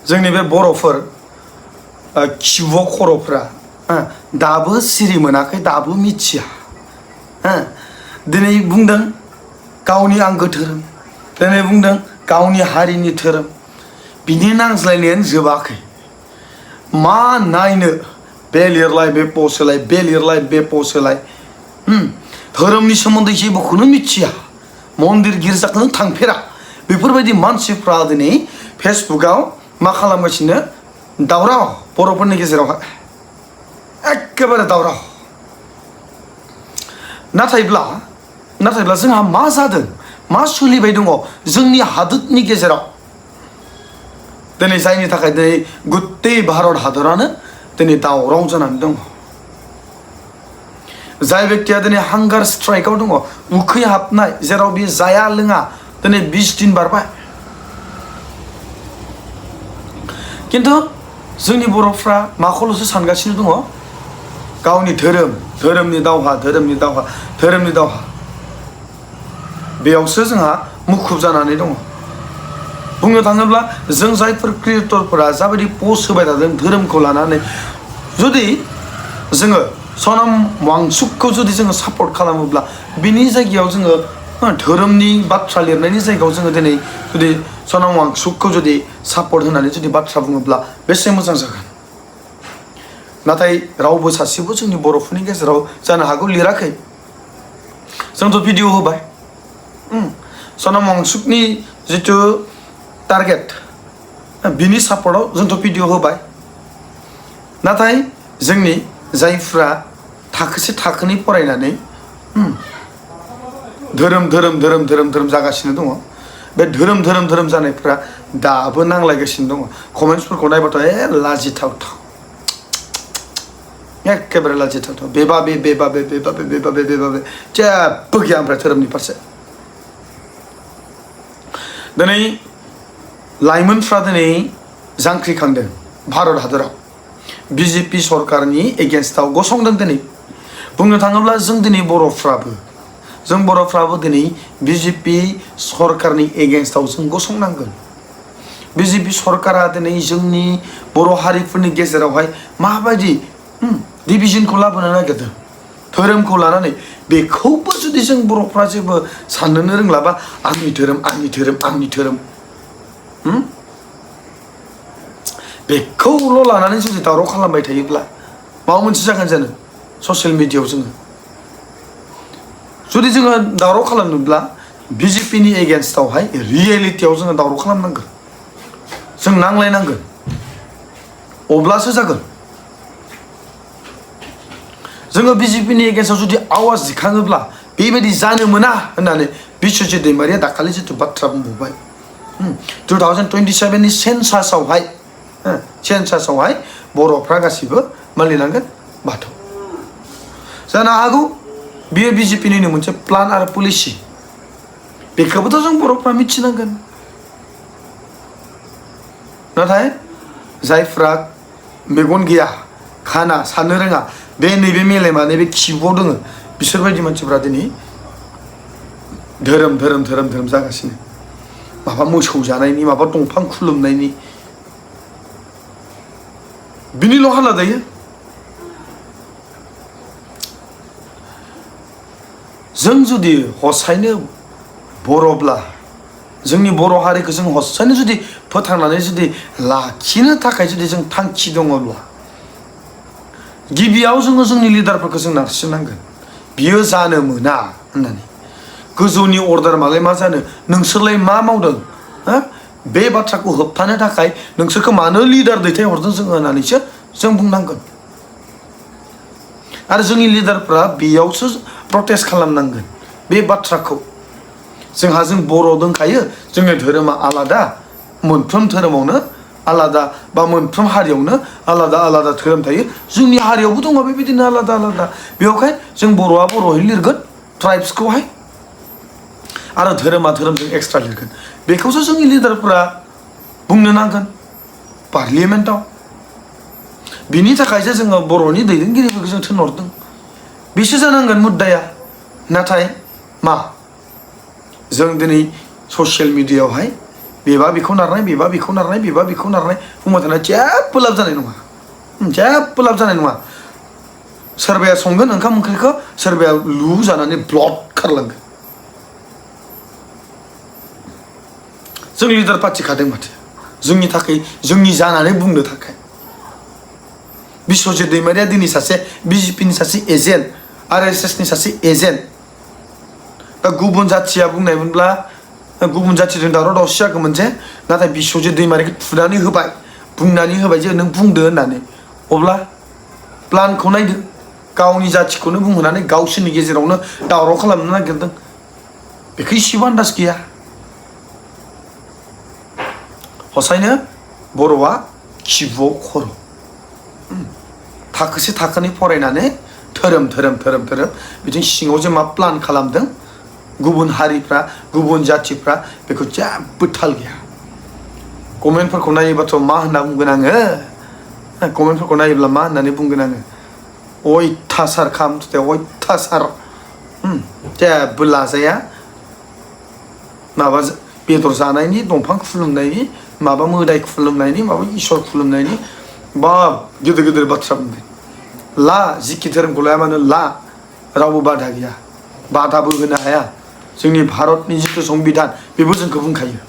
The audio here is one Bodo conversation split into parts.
जोंनि बे बर'फोर खिबुआव खर'फ्रा दाबो सिरि मोनाखै दाबो मिथिया दिनै बुंदों गावनि आंगो धोरोम दिनै बुंदों गावनि हारिनि धोरोम बिनि नांज्लायनायानो जोबाखै मा नायनो बे लिरलाय बे पस्ट होलाय बे लिरलाय बे पस्ट होलाय धोरोमनि सोमोन्दै जेबोखौनो मिथिया मन्दिर गिर्जाखौनो थांफेरा बेफोरबायदि मानसिफ्रा दिनै फेसबुकाव मा खालामगासिनो दावराव बर'फोरनि गेजेरावहाय एखेबारे दावराव नाथायब्ला जोंहा मा जादों मा सोलिबाय दङ जोंनि हादोरनि गेजेराव दिनै जायनि थाखाय दिनै गुत्ते भारत हादरानो दिनै दावराव जानानै दङ जाय बेक्तिया दिनै हांगार स्ट्राइकआव दङ उखैहाबनाय जेराव बे जाया लोङा दिनै 20 दिन बारबाय किन्तु जोंनि बर'फ्रा माखौल'सो सानगासिनो दङ गावनि धोरोमनि दावहा बेयावसो जोंहा मुखुब जानानै दङ बुंनो थाङोब्ला जों जायफोर क्रिएटरफोरा जाबायदि पस्ट होबाय थादों धोरोमखौ लानानै जुदि जोङो सनाम वांचुकखौ जुदि जोङो सापर्ट खालामोब्ला बिनि जायगायाव जोङो धोरोमनि बाथ्रा लिरनायनि जायगायाव जोङो दिनै जुदि सनाम वांचुकखौ जुदि सापर्ट होनानै जुदि बाथ्रा बुङोब्ला बेसे मोजां जागोन नाथाय रावबो सासेबो जोंनि बर'फोरनि गेजेराव जानो हागौ लिराखै जोंथ' भिडिअ होबाय सनाम वांचुकनि जितु टारगेट बिनि सापर्टआव जोंथ' भिडिअ होबाय नाथाय जोंनि जायफ्रा थाखोसे थाखोनै फरायनानै धोरोम जागासिनो दङ बे धोरोम जानायफ्रा दाबो नांलायगासिनो दङ कमेन्ट्सफोरखौ नायबाथाय लाजिथावथाव एखेबारे लाजिथावथाव बेबाबे जेबो गैया ओमफ्राय धोरोमनि फारसे दिनै लाइमोनफ्रा दिनै जांख्रिखांदों भारत हादराव बिजेपि सरकारनि एगेन्स्टआव गसंदों दिनै बुंनो थाङोब्ला जों दिनै बर'फ्राबो दिनै बिजेपि सरकारनि एगेन्स्टआव जों गसंनांगोन बिजेपि सरकारा दिनै जोंनि बर' हारिफोरनि गेजेरावहाय माबायदि डिभिजनखौ लाबोनो नागिरदों धोरोमखौ लानानै बेखौबो जुदि जों बर'फ्रा जेबो साननोनो रोंलाबा आंनि धोरोम बेखौल' लानानै जुदि दावराव खालामबाय थायोब्ला माबा मोनसे जागोन जानो ससियेल मिडियायाव जोङो जुदि जोङो दावराव खालामनोब्ला बिजेपिनि एगेन्स्टआवहाय रियेलिटियाव जोङो दावराव खालामनांगोन जों नांलायनांगोन अब्लासो जागोन जोङो बिजेपिनि एगेन्स्टआव जुदि आवाज दिखाङोब्ला बेबायदि जानो मोना होननानै बिश्वजित दैमारिया दाखालि जिथु बाथ्रा बुंबाय 2027 नि सेन्सासआवहाय बर'फ्रा गासिबो मा लिरनांगोन बाथौ जानो हागौ बियो बिजेपिनिनो मोनसे प्लान आरो पलिसि बेखौबोथ' जों बर'फ्रा मिथिनांगोन नाथाय जायफ्रा मेगन गैया खाना साननो रोङा बे नैबे मेलेमा नैबे खिबुआव दोङो बिसोरबायदि मानसिफ्रा दिनै धोरोम जागासिनो माबा मोसौ जानायनि माबा दंफां खुलुमनायनि बिनिल' हाला दायो जों जुदि हसायनो बर'ब्ला जोंनि बर' हारिखौ जों हसायनो जुदि फोथांनानै जुदि लाखिनो थाखाय जुदि जों थांखि दङब्ला गिबियाव जोङो जोंनि लिडारफोरखौ जों नारसिननांगोन बियो जानो मोना होननानै गोजौनि अर्डार मालाय मा जानो नोंसोरलाय मा मावदों बे बाथ्राखौ होबथानो थाखाय नोंसोरखौ मानो लिडार दैथायहरदों जोङो होननानैसो जों बुंनांगोन आरो जोंनि लिडारफ्रा बेयावसो प्रटेस्ट खालामनांगोन बे बाथ्राखौ जों बर' दंखायो जोंनि धोरोमा आलादा मोनफ्रोम धोरोमावनो आलादा बा मोनफ्रोम हारियावनो आलादा धोरोम थायो जोंनि हारियावबो दङ बेबायदिनो आलादा बेवहाय जों बर'आ बर'है लिरगोन ट्राइब्सखौहाय आरो धोरोमा धोरोमजों एक्सट्रा लिरगोन बेखौसो जोंनि लिडारफोरा बुंनो नांगोन पार्लियामेन्टआव बिनि थाखायसो जोङो बर'नि दैदेनगिरिफोरखौ जों थिनहरदों बिसो जानांगोन मुद्दाया नाथाय मा जों दिनै ससियेल मिडियायावहाय बेबा बेखौ नारनाय बेबा बेखौ नारनाय बेबा बेखौ नारनाय बुंबाय थानाय जेबो लाब जानाय नङा जेबो लाब जानाय नङा सोरबाया संगोन ओंखाम ओंख्रिखौ सोरबाया लु जानानै ब्लड खारलांगोन जों लिडार पार्टि खादों माथो जोंनि थाखाय जोंनि जानानै बुंनो थाखाय बिश्वजित दैमारिया दिनै सासे बिजेपिनि सासे एजेन्ट आरएसएसनि सासे एजेन्ट दा गुबुन जाथिया बुंनायमोनब्ला गुबुन जाथिजों दावराव दावसि जागौमोन जे नाथाय बिश्वजित दैमारिखौ थुनानै होबाय बुंनानै होबाय जे नों बुंदो होननानै अब्ला प्लानखौ नायदो गावनि जाथिखौनो बुंहोनानै गावसोरनि गेजेरावनो दावराव खालामनो नागिरदों बेखौ इसेबो आन्दाज गैया हसायनो बर'आ खिबुआव खर' थाखोसे थाखोनै फरायनानै धोरोम बिदिनो सिङाव जे मा प्लान खालामदों गुबुन हारिफ्रा गुबुन जाथिफ्रा बेखौ जेबो थाल गैया कमेन्टफोरखौ नायोबाथ' मा होनना बुंगोन आङो कमेन्टफोरखौ नायोब्ला मा होननानै बुंगोन आङो अयथासार खालामथाय अयथासार जेबो लाजाया माबा बेदर जानायनि दंफां खुलुमनायनि माबा मोदाय खुलुमनायनि माबा इसोर खुलुमनायनि बा गिदिर गिदिर बाथ्रा बुंदों ला जिखि धोरोमखौ लाया मानो ला रावबो बाधा गैया बाधाबो होनो हाया जोंनि भारतनि जिथु संबिधान बेबो जोंखौ बुंखायो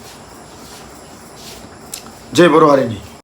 जय बर' हारिनि